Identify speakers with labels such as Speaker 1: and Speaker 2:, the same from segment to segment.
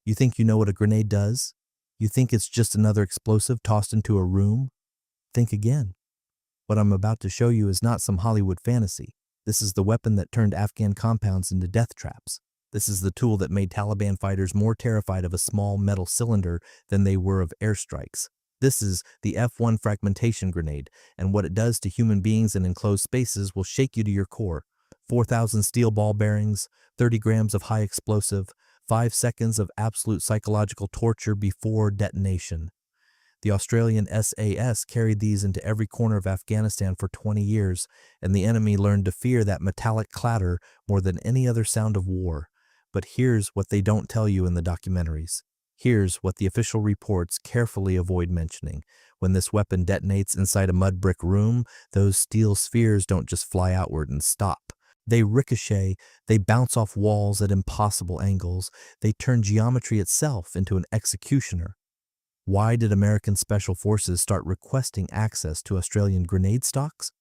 Speaker 1: You think you know what a grenade does? You think it's just another explosive tossed into a room? Think again. What I'm about to show you is not some Hollywood fantasy. This is the weapon that turned Afghan compounds into death traps. This is the tool that made Taliban fighters more terrified of a small metal cylinder than they were of airstrikes. This is the F-1 fragmentation grenade, and what it does to human beings in enclosed spaces will shake you to your core. 4,000 steel ball bearings, 30 grams of high explosive, 5 seconds of absolute psychological torture before detonation. The Australian SAS carried these into every corner of Afghanistan for 20 years, and the enemy learned to fear that metallic clatter more than any other sound of war. But here's what they don't tell you in the documentaries. Here's what the official reports carefully avoid mentioning. When this weapon detonates inside a mud brick room, those steel spheres don't just fly outward and stop. They ricochet, they bounce off walls at impossible angles, they turn geometry itself into an executioner. Why did American Special Forces start requesting access to Australian grenade stocks?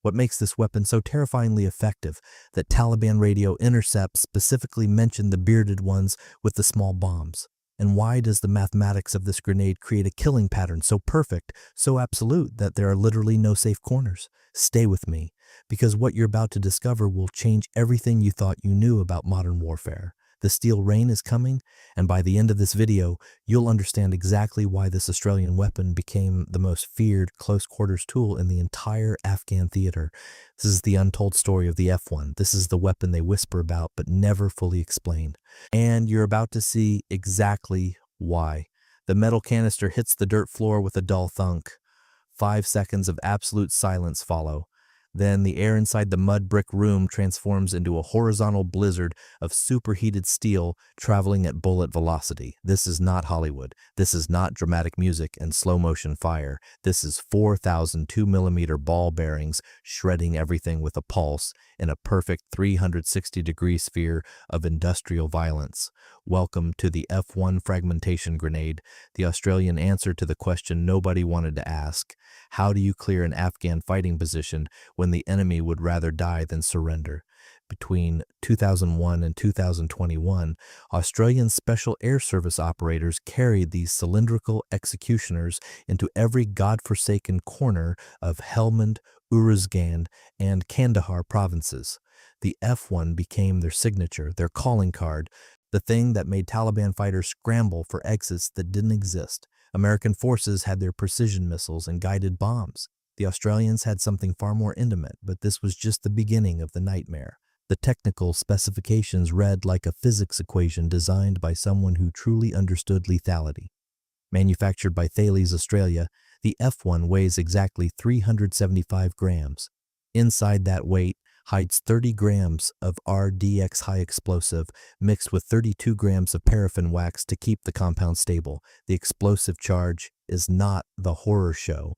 Speaker 1: What makes this weapon so terrifyingly effective that Taliban radio intercepts specifically mention the bearded ones with the small bombs? And why does the mathematics of this grenade create a killing pattern so perfect, so absolute that there are literally no safe corners? Stay with me, because what you're about to discover will change everything you thought you knew about modern warfare. The steel rain is coming, and by the end of this video, you'll understand exactly why this Australian weapon became the most feared close-quarters tool in the entire Afghan theater. This is the untold story of the F-1. This is the weapon they whisper about but never fully explain. And you're about to see exactly why. The metal canister hits the dirt floor with a dull thunk. 5 seconds of absolute silence follow. Then the air inside the mud brick room transforms into a horizontal blizzard of superheated steel traveling at bullet velocity. This is not Hollywood. This is not dramatic music and slow motion fire. This is 4,000 2mm ball bearings shredding everything with a pulse in a perfect 360-degree sphere of industrial violence. Welcome to the F-1 fragmentation grenade, the Australian answer to the question nobody wanted to ask. How do you clear an Afghan fighting position when the enemy would rather die than surrender? Between 2001 and 2021, Australian Special Air Service operators carried these cylindrical executioners into every godforsaken corner of Helmand, Uruzgan, and Kandahar provinces. The F-1 became their signature, their calling card, the thing that made Taliban fighters scramble for exits that didn't exist. American forces had their precision missiles and guided bombs. The Australians had something far more intimate, but this was just the beginning of the nightmare. The technical specifications read like a physics equation designed by someone who truly understood lethality. Manufactured by Thales Australia, the F-1 weighs exactly 375 grams. Inside that weight hides 30 grams of RDX high explosive mixed with 32 grams of paraffin wax to keep the compound stable. The explosive charge is not the horror show.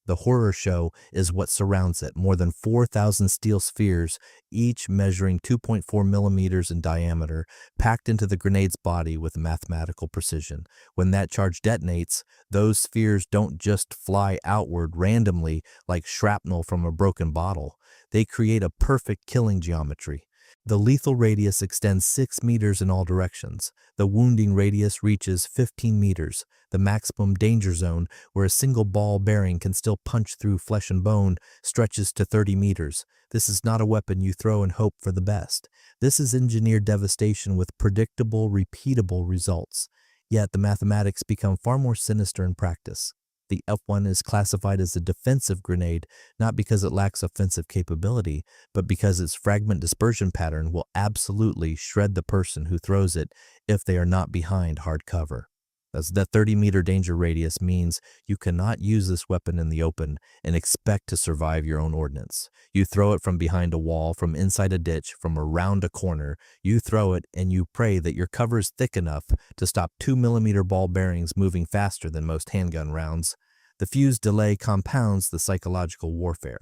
Speaker 1: The horror show is what surrounds it, more than 4,000 steel spheres, each measuring 2.4 millimeters in diameter, packed into the grenade's body with mathematical precision. When that charge detonates, those spheres don't just fly outward randomly like shrapnel from a broken bottle. They create a perfect killing geometry. The lethal radius extends 6 meters in all directions. The wounding radius reaches 15 meters. The maximum danger zone, where a single ball bearing can still punch through flesh and bone, stretches to 30 meters. This is not a weapon you throw and hope for the best. This is engineered devastation with predictable, repeatable results. Yet the mathematics become far more sinister in practice. The F-1 is classified as a defensive grenade, not because it lacks offensive capability, but because its fragment dispersion pattern will absolutely shred the person who throws it if they are not behind hard cover. That 30-meter danger radius means you cannot use this weapon in the open and expect to survive your own ordnance. You throw it from behind a wall, from inside a ditch, from around a corner. You throw it and you pray that your cover is thick enough to stop 2mm ball bearings moving faster than most handgun rounds. The fuse delay compounds the psychological warfare.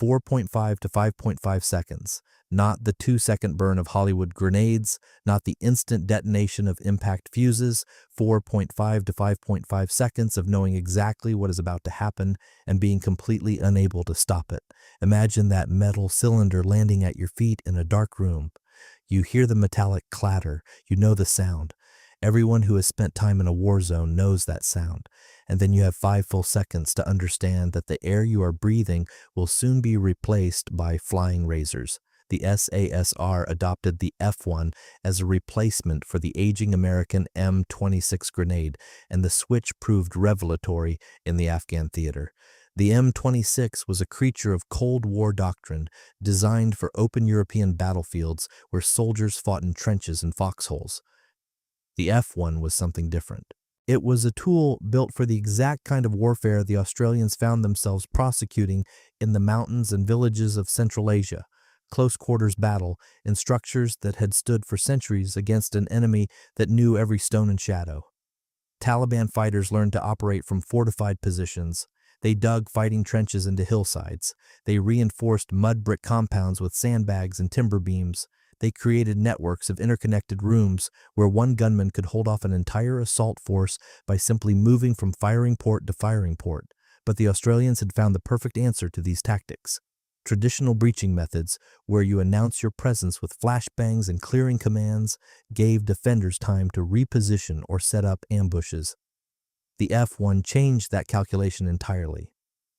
Speaker 1: 4.5 to 5.5 seconds. Not the 2-second burn of Hollywood grenades, not the instant detonation of impact fuses, 4.5 to 5.5 seconds of knowing exactly what is about to happen and being completely unable to stop it. Imagine that metal cylinder landing at your feet in a dark room. You hear the metallic clatter, you know the sound, Everyone who has spent time in a war zone knows that sound. And then you have 5 full seconds to understand that the air you are breathing will soon be replaced by flying razors. The SASR adopted the F-1 as a replacement for the aging American M26 grenade, and the switch proved revelatory in the Afghan theater. The M26 was a creature of Cold War doctrine, designed for open European battlefields where soldiers fought in trenches and foxholes. The F-1 was something different. It was a tool built for the exact kind of warfare the Australians found themselves prosecuting in the mountains and villages of Central Asia. Close quarters battle in structures that had stood for centuries against an enemy that knew every stone and shadow. Taliban fighters learned to operate from fortified positions. They dug fighting trenches into hillsides. They reinforced mud brick compounds with sandbags and timber beams. They created networks of interconnected rooms where one gunman could hold off an entire assault force by simply moving from firing port to firing port. But the Australians had found the perfect answer to these tactics. Traditional breaching methods, where you announce your presence with flashbangs and clearing commands, gave defenders time to reposition or set up ambushes. The F-1 changed that calculation entirely.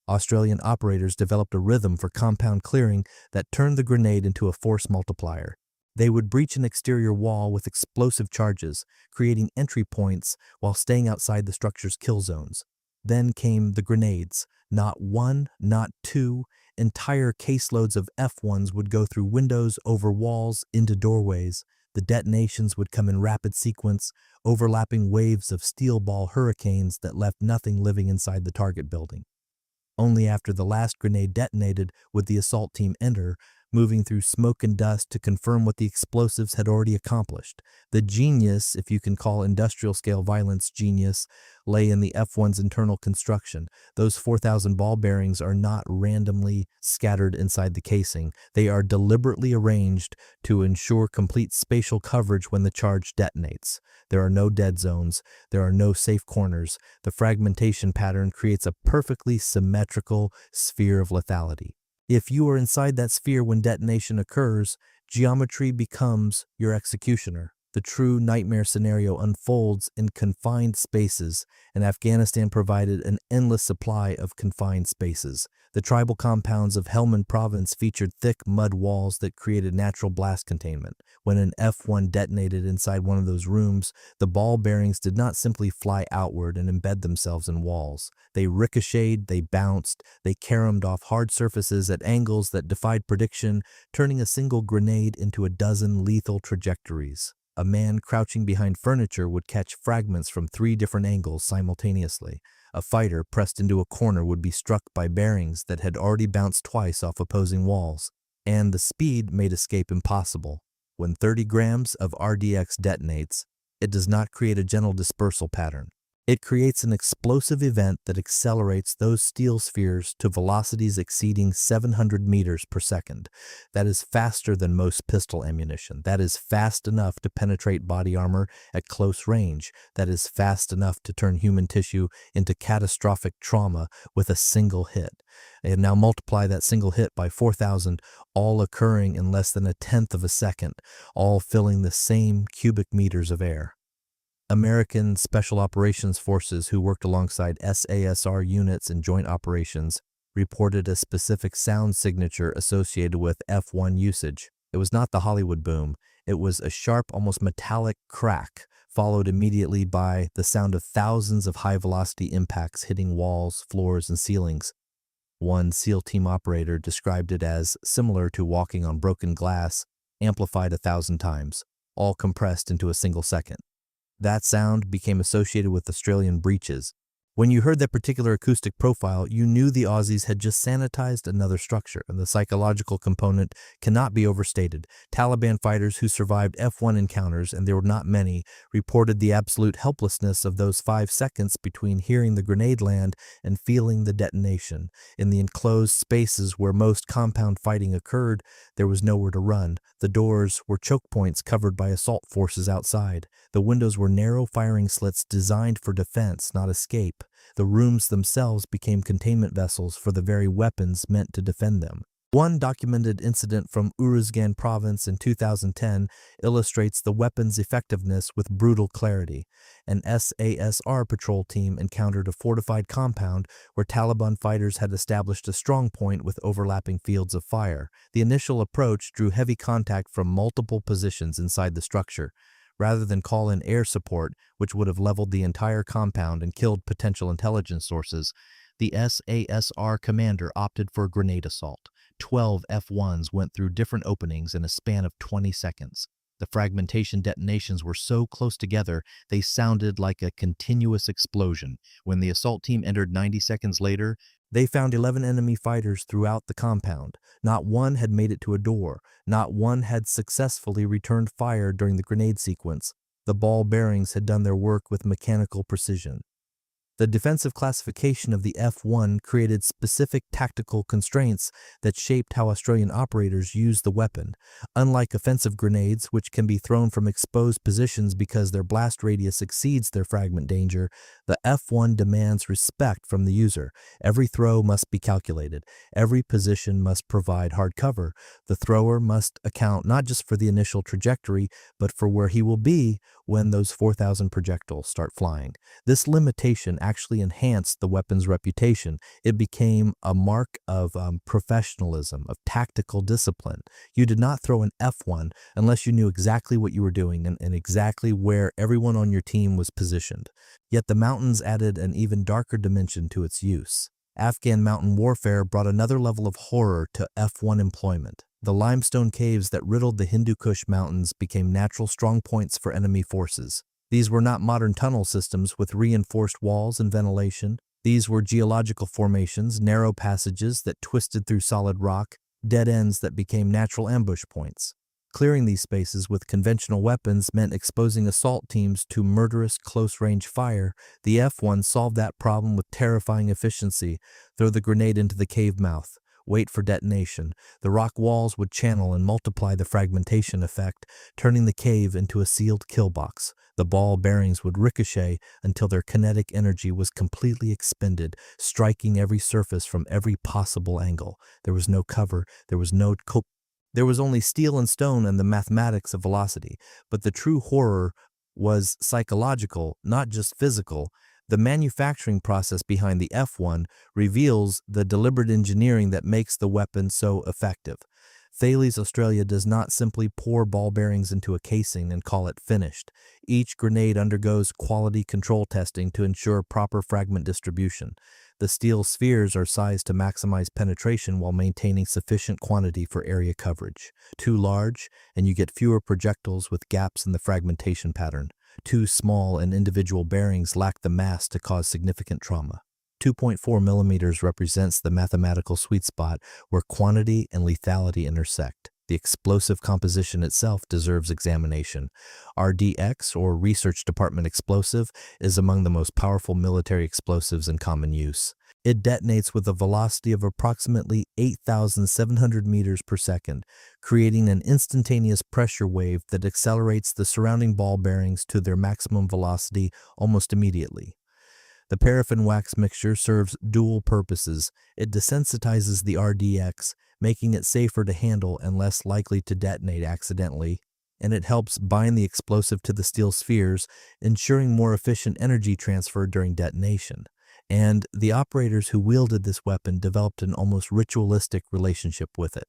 Speaker 1: Australian operators developed a rhythm for compound clearing that turned the grenade into a force multiplier. They would breach an exterior wall with explosive charges, creating entry points while staying outside the structure's kill zones. Then came the grenades. Not one, not two. Entire caseloads of F-1s would go through windows, over walls, into doorways. The detonations would come in rapid sequence, overlapping waves of steel ball hurricanes that left nothing living inside the target building. Only after the last grenade detonated would the assault team enter, moving through smoke and dust to confirm what the explosives had already accomplished. The genius, if you can call industrial-scale violence genius, lay in the F-1's internal construction. Those 4,000 ball bearings are not randomly scattered inside the casing. They are deliberately arranged to ensure complete spatial coverage when the charge detonates. There are no dead zones. There are no safe corners. The fragmentation pattern creates a perfectly symmetrical sphere of lethality. If you are inside that sphere when detonation occurs, geometry becomes your executioner. The true nightmare scenario unfolds in confined spaces, and Afghanistan provided an endless supply of confined spaces. The tribal compounds of Helmand province featured thick mud walls that created natural blast containment. When an F-1 detonated inside one of those rooms, the ball bearings did not simply fly outward and embed themselves in walls. They ricocheted, they bounced, they caromed off hard surfaces at angles that defied prediction, turning a single grenade into a dozen lethal trajectories. A man crouching behind furniture would catch fragments from 3 different angles simultaneously. A fighter pressed into a corner would be struck by bearings that had already bounced twice off opposing walls. And the speed made escape impossible. When 30 grams of RDX detonates, it does not create a gentle dispersal pattern. It creates an explosive event that accelerates those steel spheres to velocities exceeding 700 meters per second. That is faster than most pistol ammunition. That is fast enough to penetrate body armor at close range. That is fast enough to turn human tissue into catastrophic trauma with a single hit. And now multiply that single hit by 4,000, all occurring in less than 1/10 of a second, all filling the same cubic meters of air. American Special Operations Forces who worked alongside SASR units in joint operations reported a specific sound signature associated with F-1 usage. It was not the Hollywood boom. It was a sharp, almost metallic crack, followed immediately by the sound of thousands of high-velocity impacts hitting walls, floors, and ceilings. One SEAL team operator described it as similar to walking on broken glass, amplified 1,000 times, all compressed into a single second. That sound became associated with Australian breaches. When you heard that particular acoustic profile, you knew the Aussies had just sanitized another structure, and the psychological component cannot be overstated. Taliban fighters who survived F-1 encounters, and there were not many, reported the absolute helplessness of those 5 seconds between hearing the grenade land and feeling the detonation. In the enclosed spaces where most compound fighting occurred, there was nowhere to run. The doors were choke points covered by assault forces outside. The windows were narrow firing slits designed for defense, not escape. The rooms themselves became containment vessels for the very weapons meant to defend them. One documented incident from Uruzgan province in 2010 illustrates the weapon's effectiveness with brutal clarity. An SASR patrol team encountered a fortified compound where Taliban fighters had established a strong point with overlapping fields of fire. The initial approach drew heavy contact from multiple positions inside the structure. Rather than call in air support, which would have leveled the entire compound and killed potential intelligence sources, the SASR commander opted for a grenade assault. 12 F-1s went through different openings in a span of 20 seconds. The fragmentation detonations were so close together, they sounded like a continuous explosion. When the assault team entered 90 seconds later, they found 11 enemy fighters throughout the compound. Not one had made it to a door. Not one had successfully returned fire during the grenade sequence. The ball bearings had done their work with mechanical precision. The defensive classification of the F-1 created specific tactical constraints that shaped how Australian operators used the weapon. Unlike offensive grenades, which can be thrown from exposed positions because their blast radius exceeds their fragment danger, the F-1 demands respect from the user. Every throw must be calculated. Every position must provide hard cover. The thrower must account not just for the initial trajectory, but for where he will be when those 4,000 projectiles start flying. This limitation actually enhanced the weapon's reputation. It became a mark of professionalism, of tactical discipline. You did not throw an F-1 unless you knew exactly what you were doing and exactly where everyone on your team was positioned. Yet the mountains added an even darker dimension to its use. Afghan mountain warfare brought another level of horror to F-1 employment. The limestone caves that riddled the Hindu Kush mountains became natural strong points for enemy forces. These were not modern tunnel systems with reinforced walls and ventilation. These were geological formations, narrow passages that twisted through solid rock, dead ends that became natural ambush points. Clearing these spaces with conventional weapons meant exposing assault teams to murderous close-range fire. The F-1 solved that problem with terrifying efficiency. Throw the grenade into the cave mouth. Wait for detonation. The rock walls would channel and multiply the fragmentation effect, turning the cave into a sealed kill box. The ball bearings would ricochet until their kinetic energy was completely expended, striking every surface from every possible angle. There was no cover. There was only steel and stone and the mathematics of velocity. But the true horror was psychological, not just physical. The manufacturing process behind the F-1 reveals the deliberate engineering that makes the weapon so effective. Thales Australia does not simply pour ball bearings into a casing and call it finished. Each grenade undergoes quality control testing to ensure proper fragment distribution. The steel spheres are sized to maximize penetration while maintaining sufficient quantity for area coverage. Too large, and you get fewer projectiles with gaps in the fragmentation pattern. Too small and individual bearings lack the mass to cause significant trauma. 2.4 millimeters represents the mathematical sweet spot where quantity and lethality intersect. The explosive composition itself deserves examination. RDX, or Research Department Explosive, is among the most powerful military explosives in common use. It detonates with a velocity of approximately 8,700 meters per second, creating an instantaneous pressure wave that accelerates the surrounding ball bearings to their maximum velocity almost immediately. The paraffin wax mixture serves dual purposes. It desensitizes the RDX, making it safer to handle and less likely to detonate accidentally, and it helps bind the explosive to the steel spheres, ensuring more efficient energy transfer during detonation. And the operators who wielded this weapon developed an almost ritualistic relationship with it.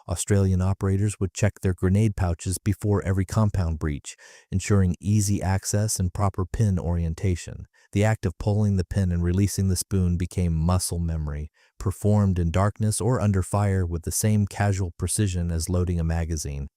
Speaker 1: Australian operators would check their grenade pouches before every compound breach, ensuring easy access and proper pin orientation. The act of pulling the pin and releasing the spoon became muscle memory, performed in darkness or under fire with the same casual precision as loading a magazine.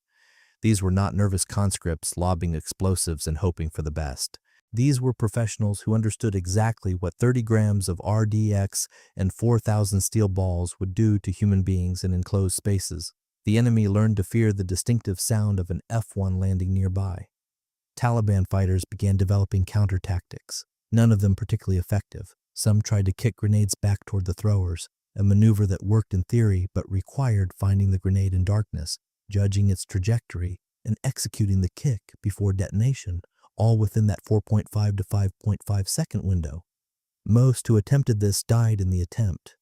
Speaker 1: These were not nervous conscripts lobbing explosives and hoping for the best. These were professionals who understood exactly what 30 grams of RDX and 4,000 steel balls would do to human beings in enclosed spaces. The enemy learned to fear the distinctive sound of an F-1 landing nearby. Taliban fighters began developing counter tactics, none of them particularly effective. Some tried to kick grenades back toward the throwers, a maneuver that worked in theory but required finding the grenade in darkness, judging its trajectory, and executing the kick before detonation, all within that 4.5 to 5.5 second window. Most who attempted this died in the attempt.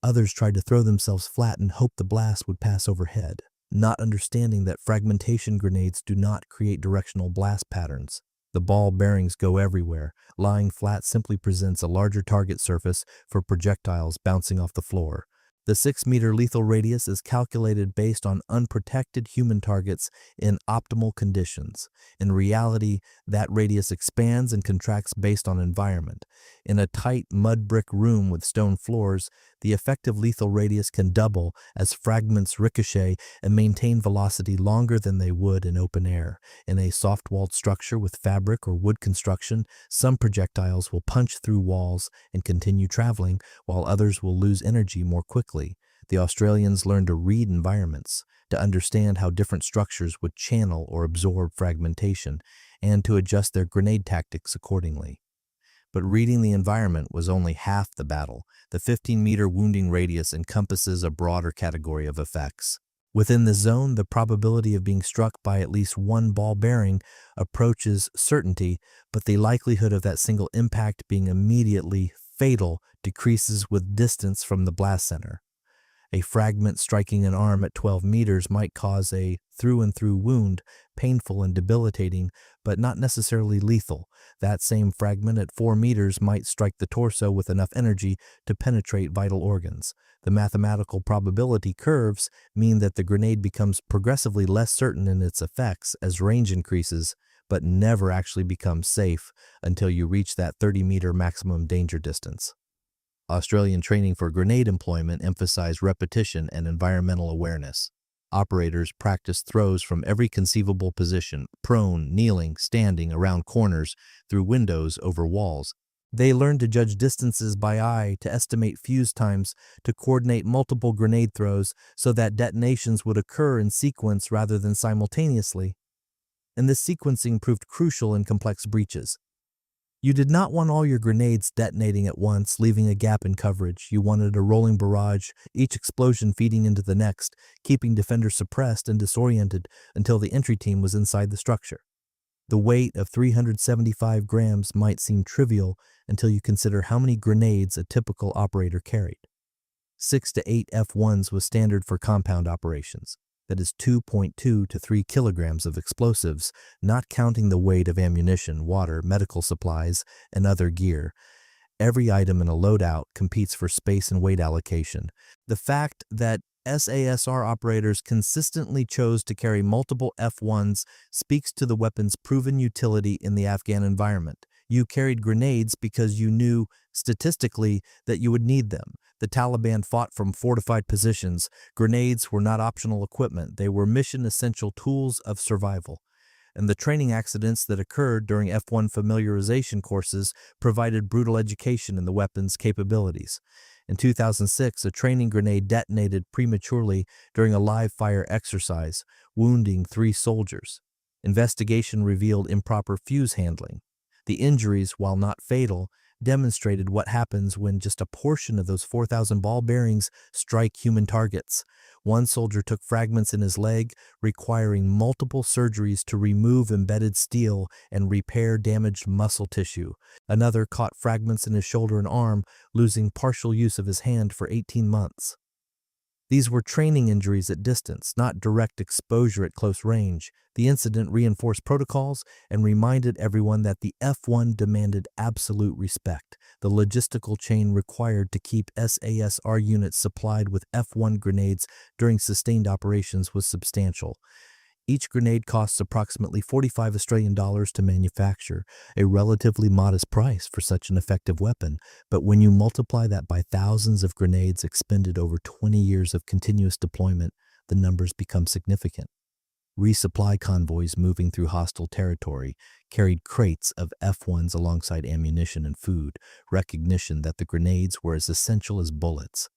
Speaker 1: Others tried to throw themselves flat and hope the blast would pass overhead, not understanding that fragmentation grenades do not create directional blast patterns. The ball bearings go everywhere. Lying flat simply presents a larger target surface for projectiles bouncing off the floor. The 6-meter lethal radius is calculated based on unprotected human targets in optimal conditions. In reality, that radius expands and contracts based on environment. In a tight mud brick room with stone floors, the effective lethal radius can double as fragments ricochet and maintain velocity longer than they would in open air. In a soft-walled structure with fabric or wood construction, some projectiles will punch through walls and continue traveling, while others will lose energy more quickly. The Australians learned to read environments, to understand how different structures would channel or absorb fragmentation, and to adjust their grenade tactics accordingly. But reading the environment was only half the battle. The 15-meter wounding radius encompasses a broader category of effects. Within the zone, the probability of being struck by at least one ball bearing approaches certainty, but the likelihood of that single impact being immediately fatal decreases with distance from the blast center. A fragment striking an arm at 12 meters might cause a through-and-through wound, painful and debilitating, but not necessarily lethal. That same fragment at 4 meters might strike the torso with enough energy to penetrate vital organs. The mathematical probability curves mean that the grenade becomes progressively less certain in its effects as range increases, but never actually becomes safe until you reach that 30-meter maximum danger distance. Australian training for grenade employment emphasized repetition and environmental awareness. Operators practiced throws from every conceivable position, prone, kneeling, standing, around corners, through windows, over walls. They learned to judge distances by eye, to estimate fuse times, to coordinate multiple grenade throws so that detonations would occur in sequence rather than simultaneously. And this sequencing proved crucial in complex breaches. You did not want all your grenades detonating at once, leaving a gap in coverage. You wanted a rolling barrage, each explosion feeding into the next, keeping defenders suppressed and disoriented until the entry team was inside the structure. The weight of 375 grams might seem trivial until you consider how many grenades a typical operator carried. 6 to 8 F1s was standard for compound operations. That is 2.2 to 3 kilograms of explosives, not counting the weight of ammunition, water, medical supplies, and other gear. Every item in a loadout competes for space and weight allocation. The fact that SASR operators consistently chose to carry multiple F1s speaks to the weapon's proven utility in the Afghan environment. You carried grenades because you knew, statistically, that you would need them. The Taliban fought from fortified positions. Grenades were not optional equipment. They were mission-essential tools of survival. And the training accidents that occurred during F1 familiarization courses provided brutal education in the weapon's capabilities. In 2006, a training grenade detonated prematurely during a live-fire exercise, wounding 3 soldiers. Investigation revealed improper fuse handling. The injuries, while not fatal, demonstrated what happens when just a portion of those 4,000 ball bearings strike human targets. One soldier took fragments in his leg, requiring multiple surgeries to remove embedded steel and repair damaged muscle tissue. Another caught fragments in his shoulder and arm, losing partial use of his hand for 18 months. These were training injuries at distance, not direct exposure at close range. The incident reinforced protocols and reminded everyone that the F1 demanded absolute respect. The logistical chain required to keep SASR units supplied with F1 grenades during sustained operations was substantial. Each grenade costs approximately $45 Australian to manufacture, a relatively modest price for such an effective weapon. But when you multiply that by thousands of grenades expended over 20 years of continuous deployment, the numbers become significant. Resupply convoys moving through hostile territory carried crates of F1s alongside ammunition and food, recognition that the grenades were as essential as bullets.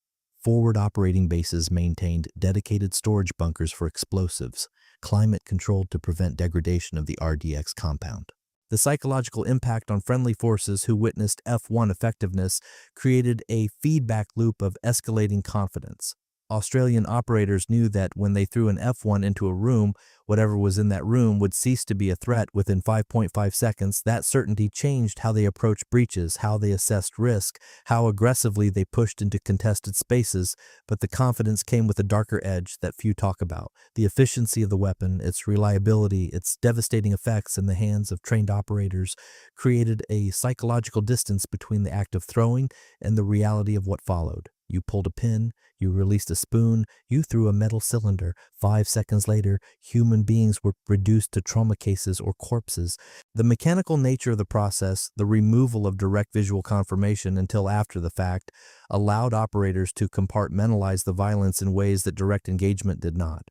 Speaker 1: Forward operating bases maintained dedicated storage bunkers for explosives, climate-controlled to prevent degradation of the RDX compound. The psychological impact on friendly forces who witnessed F1 effectiveness created a feedback loop of escalating confidence. Australian operators knew that when they threw an F1 into a room, whatever was in that room would cease to be a threat within 5.5 seconds. That certainty changed how they approached breaches, how they assessed risk, how aggressively they pushed into contested spaces, but the confidence came with a darker edge that few talk about. The efficiency of the weapon, its reliability, its devastating effects in the hands of trained operators created a psychological distance between the act of throwing and the reality of what followed. You pulled a pin, you released a spoon, you threw a metal cylinder. 5 seconds later, human beings were reduced to trauma cases or corpses. The mechanical nature of the process, the removal of direct visual confirmation until after the fact, allowed operators to compartmentalize the violence in ways that direct engagement did not.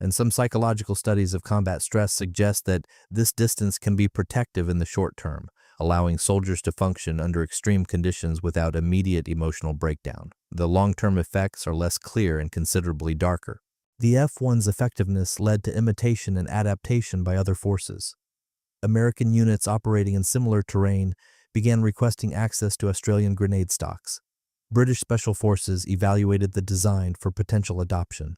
Speaker 1: And some psychological studies of combat stress suggest that this distance can be protective in the short term, allowing soldiers to function under extreme conditions without immediate emotional breakdown. The long-term effects are less clear and considerably darker. The F-1's effectiveness led to imitation and adaptation by other forces. American units operating in similar terrain began requesting access to Australian grenade stocks. British Special Forces evaluated the design for potential adoption.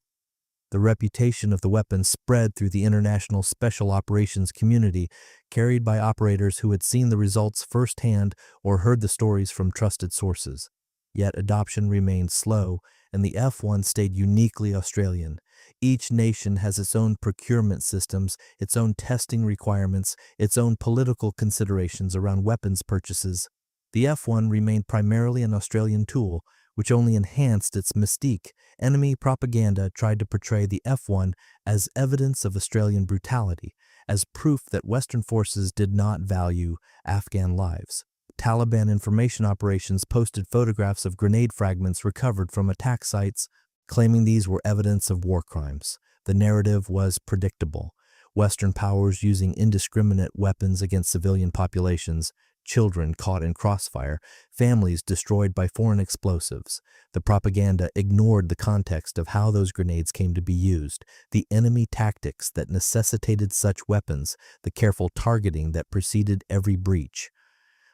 Speaker 1: The reputation of the weapon spread through the international special operations community, carried by operators who had seen the results firsthand or heard the stories from trusted sources. Yet adoption remained slow, and the F-1 stayed uniquely Australian. Each nation has its own procurement systems, its own testing requirements, its own political considerations around weapons purchases. The F-1 remained primarily an Australian tool, which only enhanced its mystique. Enemy propaganda tried to portray the F-1 as evidence of Australian brutality, as proof that Western forces did not value Afghan lives. Taliban information operations posted photographs of grenade fragments recovered from attack sites, claiming these were evidence of war crimes. The narrative was predictable. Western powers using indiscriminate weapons against civilian populations, children caught in crossfire, families destroyed by foreign explosives. The propaganda ignored the context of how those grenades came to be used, the enemy tactics that necessitated such weapons, the careful targeting that preceded every breach.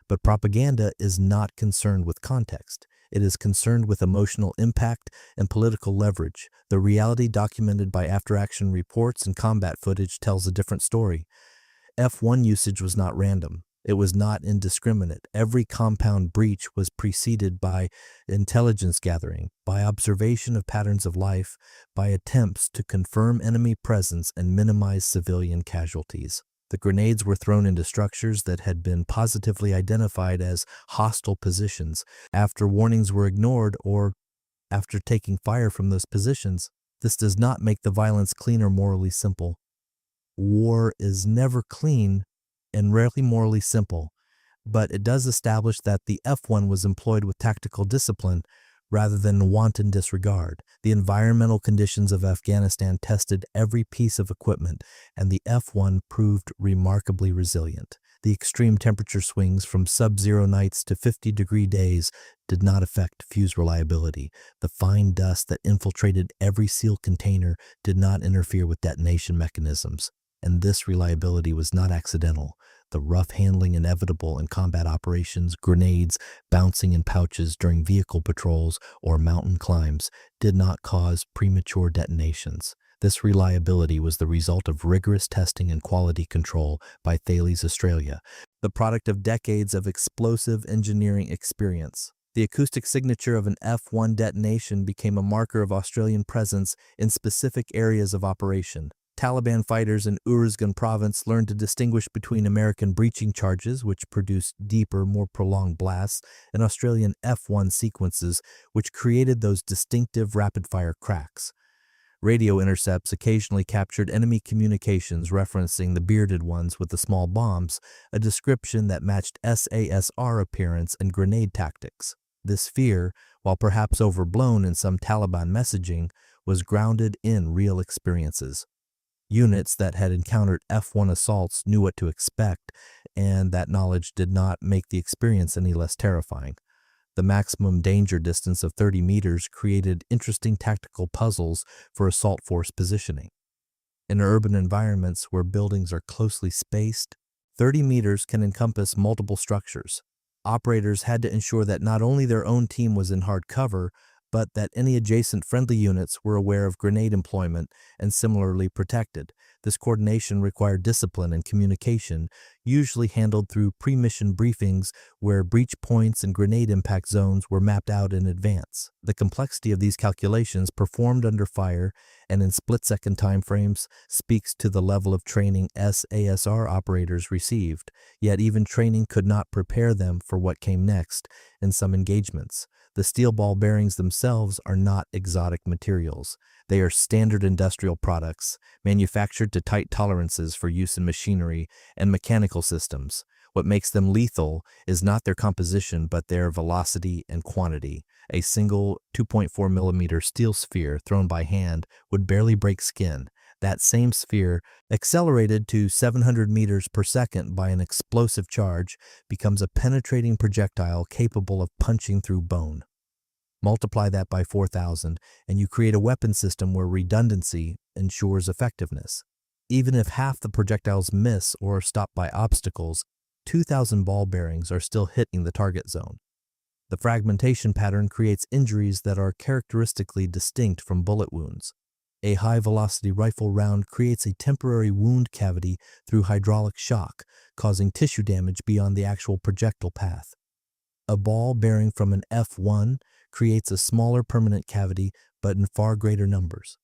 Speaker 1: But propaganda is not concerned with context. It is concerned with emotional impact and political leverage. The reality documented by after-action reports and combat footage tells a different story. F-1 usage was not random. It was not indiscriminate. Every compound breach was preceded by intelligence gathering, by observation of patterns of life, by attempts to confirm enemy presence and minimize civilian casualties. The grenades were thrown into structures that had been positively identified as hostile positions after warnings were ignored or after taking fire from those positions. This does not make the violence clean or morally simple. War is never clean and rarely morally simple, but it does establish that the F-1 was employed with tactical discipline rather than wanton disregard. The environmental conditions of Afghanistan tested every piece of equipment, and the F-1 proved remarkably resilient. The extreme temperature swings from sub-zero nights to 50-degree days did not affect fuse reliability. The fine dust that infiltrated every sealed container did not interfere with detonation mechanisms. And this reliability was not accidental. The rough handling inevitable in combat operations, grenades bouncing in pouches during vehicle patrols or mountain climbs, did not cause premature detonations. This reliability was the result of rigorous testing and quality control by Thales Australia, the product of decades of explosive engineering experience. The acoustic signature of an F-1 detonation became a marker of Australian presence in specific areas of operation. Taliban fighters in Uruzgan province learned to distinguish between American breaching charges, which produced deeper, more prolonged blasts, and Australian F-1 sequences, which created those distinctive rapid-fire cracks. Radio intercepts occasionally captured enemy communications referencing the bearded ones with the small bombs, a description that matched SASR appearance and grenade tactics. This fear, while perhaps overblown in some Taliban messaging, was grounded in real experiences. Units that had encountered F-1 assaults knew what to expect, and that knowledge did not make the experience any less terrifying. The maximum danger distance of 30 meters created interesting tactical puzzles for assault force positioning. In urban environments where buildings are closely spaced, 30 meters can encompass multiple structures. Operators had to ensure that not only their own team was in hard cover, but that any adjacent friendly units were aware of grenade employment and similarly protected. This coordination required discipline and communication, usually handled through pre-mission briefings where breach points and grenade impact zones were mapped out in advance. The complexity of these calculations performed under fire and in split-second timeframes speaks to the level of training SASR operators received, yet even training could not prepare them for what came next in some engagements. The steel ball bearings themselves are not exotic materials. They are standard industrial products, manufactured to tight tolerances for use in machinery and mechanical systems. What makes them lethal is not their composition but their velocity and quantity. A single 2.4 millimeter steel sphere thrown by hand would barely break skin. That same sphere, accelerated to 700 meters per second by an explosive charge, becomes a penetrating projectile capable of punching through bone. Multiply that by 4,000, and you create a weapon system where redundancy ensures effectiveness. Even if half the projectiles miss or are stopped by obstacles, 2,000 ball bearings are still hitting the target zone. The fragmentation pattern creates injuries that are characteristically distinct from bullet wounds. A high-velocity rifle round creates a temporary wound cavity through hydraulic shock, causing tissue damage beyond the actual projectile path. A ball bearing from an F1 creates a smaller permanent cavity, but in far greater numbers.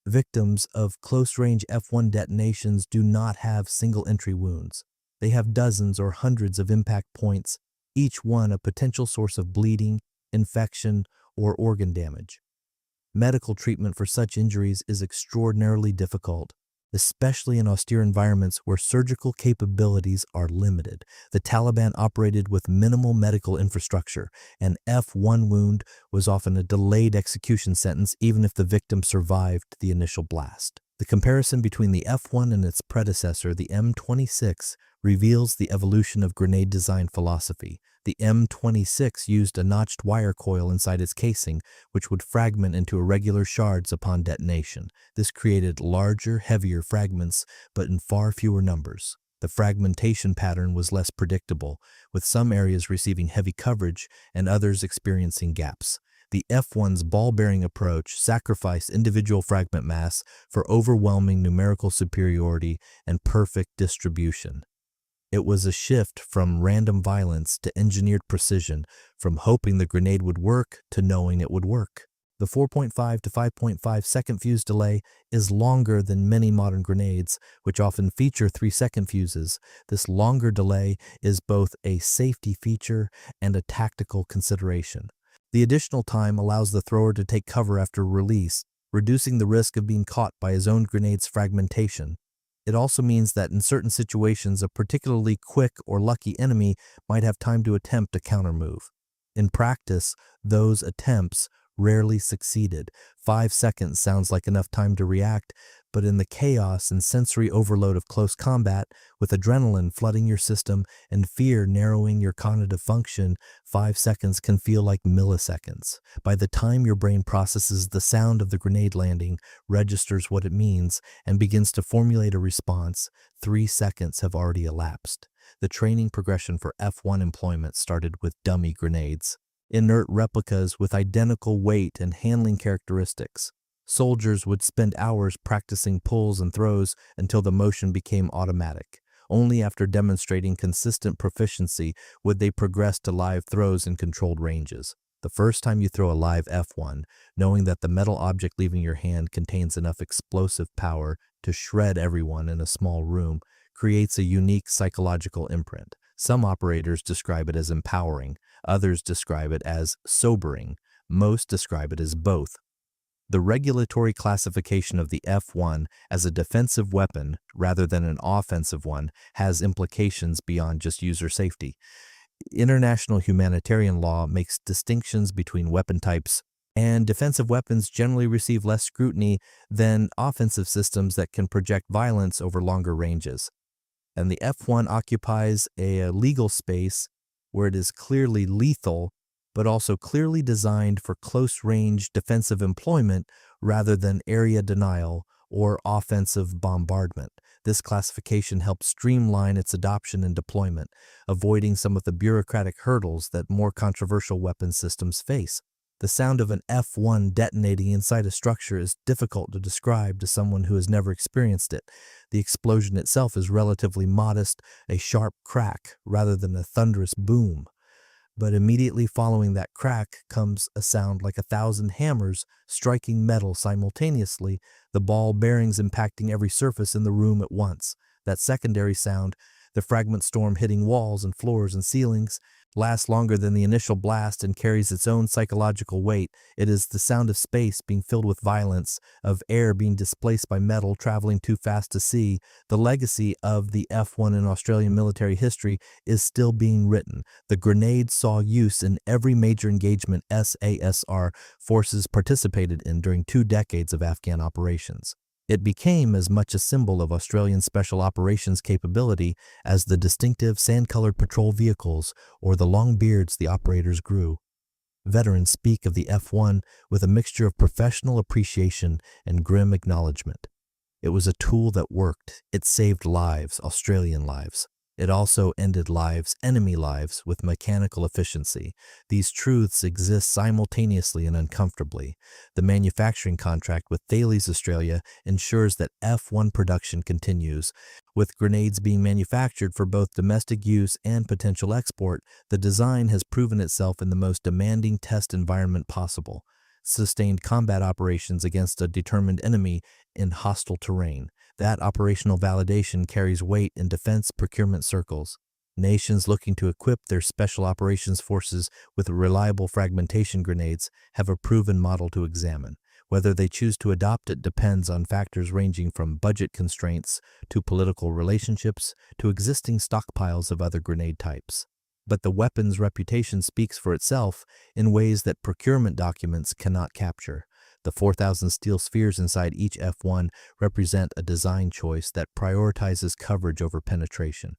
Speaker 1: Victims of close-range F1 detonations do not have single-entry wounds. They have dozens or hundreds of impact points, each one a potential source of bleeding, infection, or organ damage. Medical treatment for such injuries is extraordinarily difficult, especially in austere environments where surgical capabilities are limited. The Taliban operated with minimal medical infrastructure. An F1 wound was often a delayed execution sentence even if the victim survived the initial blast. The comparison between the F1 and its predecessor, the M26, reveals the evolution of grenade design philosophy. The M26 used a notched wire coil inside its casing, which would fragment into irregular shards upon detonation. This created larger, heavier fragments, but in far fewer numbers. The fragmentation pattern was less predictable, with some areas receiving heavy coverage and others experiencing gaps. The F1's ball-bearing approach sacrificed individual fragment mass for overwhelming numerical superiority and perfect distribution. It was a shift from random violence to engineered precision, from hoping the grenade would work to knowing it would work. The 4.5 to 5.5 second fuse delay is longer than many modern grenades, which often feature 3-second fuses. This longer delay is both a safety feature and a tactical consideration. The additional time allows the thrower to take cover after release, reducing the risk of being caught by his own grenade's fragmentation. It also means that in certain situations, a particularly quick or lucky enemy might have time to attempt a counter-move. In practice, those attempts rarely succeeded. 5 seconds sounds like enough time to react, but in the chaos and sensory overload of close combat, with adrenaline flooding your system and fear narrowing your cognitive function, 5 seconds can feel like milliseconds. By the time your brain processes the sound of the grenade landing, registers what it means, and begins to formulate a response, 3 seconds have already elapsed. The training progression for F1 employment started with dummy grenades, inert replicas with identical weight and handling characteristics. Soldiers would spend hours practicing pulls and throws until the motion became automatic. Only after demonstrating consistent proficiency would they progress to live throws in controlled ranges. The first time you throw a live F1, knowing that the metal object leaving your hand contains enough explosive power to shred everyone in a small room, creates a unique psychological imprint. Some operators describe it as empowering, others describe it as sobering, most describe it as both. The regulatory classification of the F1 as a defensive weapon rather than an offensive one has implications beyond just user safety. International humanitarian law makes distinctions between weapon types, and defensive weapons generally receive less scrutiny than offensive systems that can project violence over longer ranges. And the F1 occupies a legal space where it is clearly lethal, but also clearly designed for close-range defensive employment rather than area denial or offensive bombardment. This classification helps streamline its adoption and deployment, avoiding some of the bureaucratic hurdles that more controversial weapon systems face. The sound of an F-1 detonating inside a structure is difficult to describe to someone who has never experienced it. The explosion itself is relatively modest, a sharp crack rather than a thunderous boom. But immediately following that crack comes a sound like 1,000 hammers striking metal simultaneously, the ball bearings impacting every surface in the room at once. That secondary sound, the fragment storm hitting walls and floors and ceilings, lasts longer than the initial blast and carries its own psychological weight. It is the sound of space being filled with violence, of air being displaced by metal traveling too fast to see. The legacy of the F-1 in Australian military history is still being written. The grenade saw use in every major engagement SASR forces participated in during 2 decades of Afghan operations. It became as much a symbol of Australian special operations capability as the distinctive sand-colored patrol vehicles or the long beards the operators grew. Veterans speak of the F-1 with a mixture of professional appreciation and grim acknowledgement. It was a tool that worked. It saved lives, Australian lives. It also ended lives, enemy lives, with mechanical efficiency. These truths exist simultaneously and uncomfortably. The manufacturing contract with Thales Australia ensures that F-1 production continues. With grenades being manufactured for both domestic use and potential export, the design has proven itself in the most demanding test environment possible. Sustained combat operations against a determined enemy in hostile terrain. That operational validation carries weight in defense procurement circles. Nations looking to equip their special operations forces with reliable fragmentation grenades have a proven model to examine. Whether they choose to adopt it depends on factors ranging from budget constraints to political relationships to existing stockpiles of other grenade types. But the weapon's reputation speaks for itself in ways that procurement documents cannot capture. The 4,000 steel spheres inside each F-1 represent a design choice that prioritizes coverage over penetration.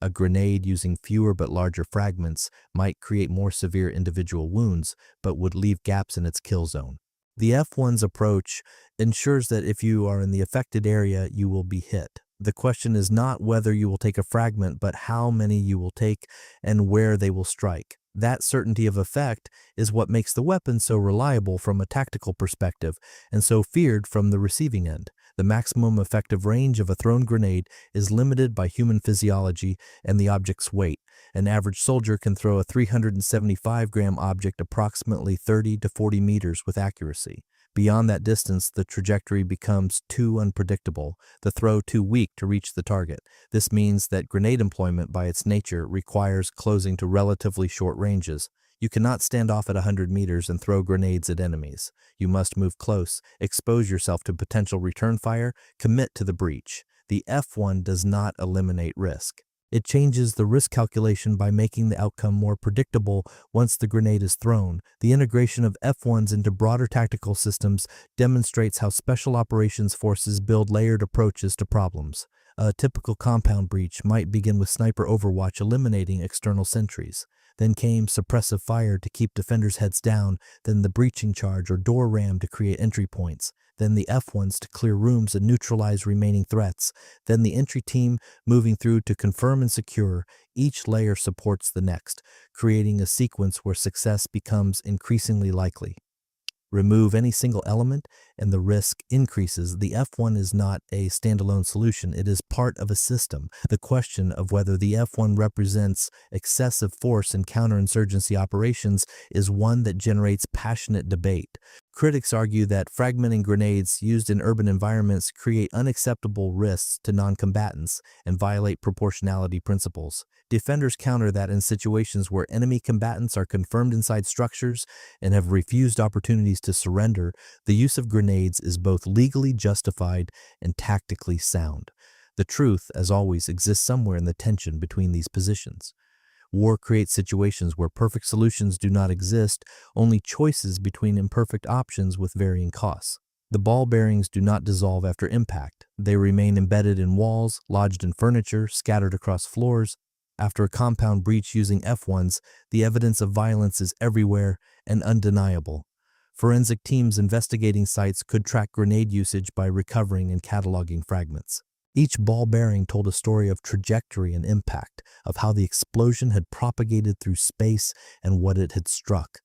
Speaker 1: A grenade using fewer but larger fragments might create more severe individual wounds, but would leave gaps in its kill zone. The F-1's approach ensures that if you are in the affected area, you will be hit. The question is not whether you will take a fragment, but how many you will take and where they will strike. That certainty of effect is what makes the weapon so reliable from a tactical perspective and so feared from the receiving end. The maximum effective range of a thrown grenade is limited by human physiology and the object's weight. An average soldier can throw a 375-gram object approximately 30 to 40 meters with accuracy. Beyond that distance, the trajectory becomes too unpredictable, the throw too weak to reach the target. This means that grenade employment by its nature requires closing to relatively short ranges. You cannot stand off at 100 meters and throw grenades at enemies. You must move close, expose yourself to potential return fire, commit to the breach. The F-1 does not eliminate risk. It changes the risk calculation by making the outcome more predictable once the grenade is thrown. The integration of F-1s into broader tactical systems demonstrates how special operations forces build layered approaches to problems. A typical compound breach might begin with sniper overwatch eliminating external sentries. Then came suppressive fire to keep defenders' heads down, then the breaching charge or door ram to create entry points, then the F-1s to clear rooms and neutralize remaining threats, then the entry team moving through to confirm and secure. Each layer supports the next, creating a sequence where success becomes increasingly likely. Remove any single element and the risk increases. The F-1 is not a standalone solution. It is part of a system. The question of whether the F-1 represents excessive force in counterinsurgency operations is one that generates passionate debate. Critics argue that fragmenting grenades used in urban environments create unacceptable risks to non-combatants and violate proportionality principles. Defenders counter that in situations where enemy combatants are confirmed inside structures and have refused opportunities to surrender, the use of grenades is both legally justified and tactically sound. The truth, as always, exists somewhere in the tension between these positions. War creates situations where perfect solutions do not exist, only choices between imperfect options with varying costs. The ball bearings do not dissolve after impact. They remain embedded in walls, lodged in furniture, scattered across floors. After a compound breach using F-1s, the evidence of violence is everywhere and undeniable. Forensic teams investigating sites could track grenade usage by recovering and cataloging fragments. Each ball bearing told a story of trajectory and impact, of how the explosion had propagated through space and what it had struck.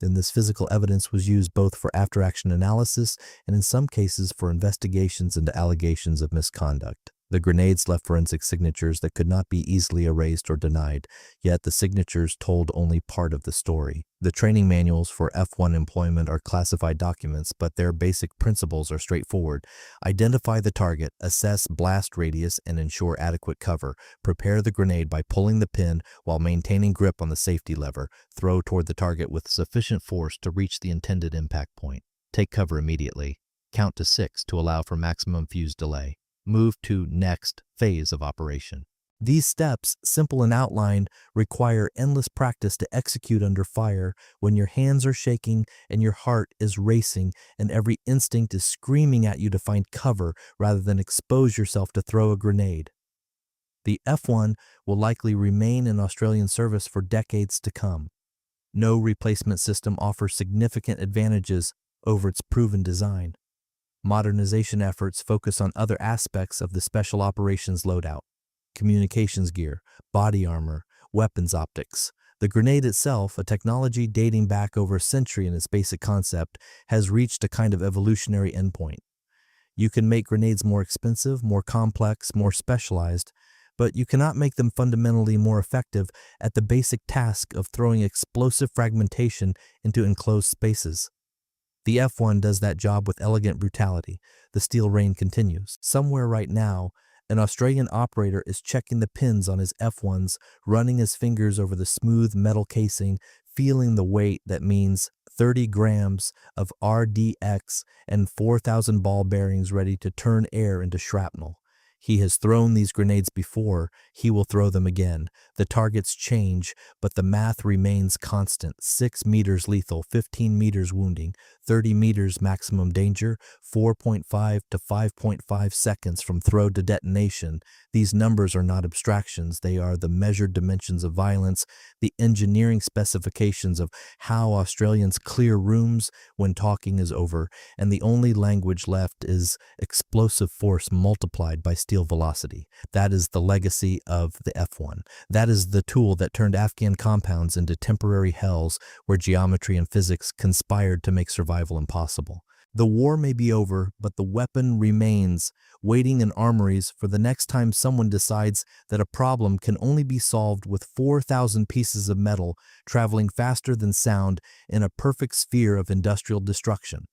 Speaker 1: Then this physical evidence was used both for after-action analysis and in some cases for investigations into allegations of misconduct. The grenades left forensic signatures that could not be easily erased or denied, yet the signatures told only part of the story. The training manuals for F1 employment are classified documents, but their basic principles are straightforward. Identify the target, assess blast radius, and ensure adequate cover. Prepare the grenade by pulling the pin while maintaining grip on the safety lever. Throw toward the target with sufficient force to reach the intended impact point. Take cover immediately. Count to 6 to allow for maximum fuse delay. Move to next phase of operation. These steps, simple and outlined, require endless practice to execute under fire when your hands are shaking and your heart is racing and every instinct is screaming at you to find cover rather than expose yourself to throw a grenade. The F1 will likely remain in Australian service for decades to come. No replacement system offers significant advantages over its proven design. Modernization efforts focus on other aspects of the Special Operations loadout: communications gear, body armor, weapons optics. The grenade itself, a technology dating back over a century in its basic concept, has reached a kind of evolutionary endpoint. You can make grenades more expensive, more complex, more specialized, but you cannot make them fundamentally more effective at the basic task of throwing explosive fragmentation into enclosed spaces. The F1 does that job with elegant brutality. The steel rain continues. Somewhere right now, an Australian operator is checking the pins on his F1s, running his fingers over the smooth metal casing, feeling the weight that means 30 grams of RDX and 4,000 ball bearings ready to turn air into shrapnel. He has thrown these grenades before. He will throw them again. The targets change, but the math remains constant. 6 meters lethal, 15 meters wounding, 30 meters maximum danger, 4.5 to 5.5 seconds from throw to detonation. These numbers are not abstractions. They are the measured dimensions of violence, the engineering specifications of how Australians clear rooms when talking is over, and the only language left is explosive force multiplied by steel velocity. That is the legacy of the F1. That is the tool that turned Afghan compounds into temporary hells where geometry and physics conspired to make survival impossible. The war may be over, but the weapon remains, waiting in armories for the next time someone decides that a problem can only be solved with 4,000 pieces of metal traveling faster than sound in a perfect sphere of industrial destruction.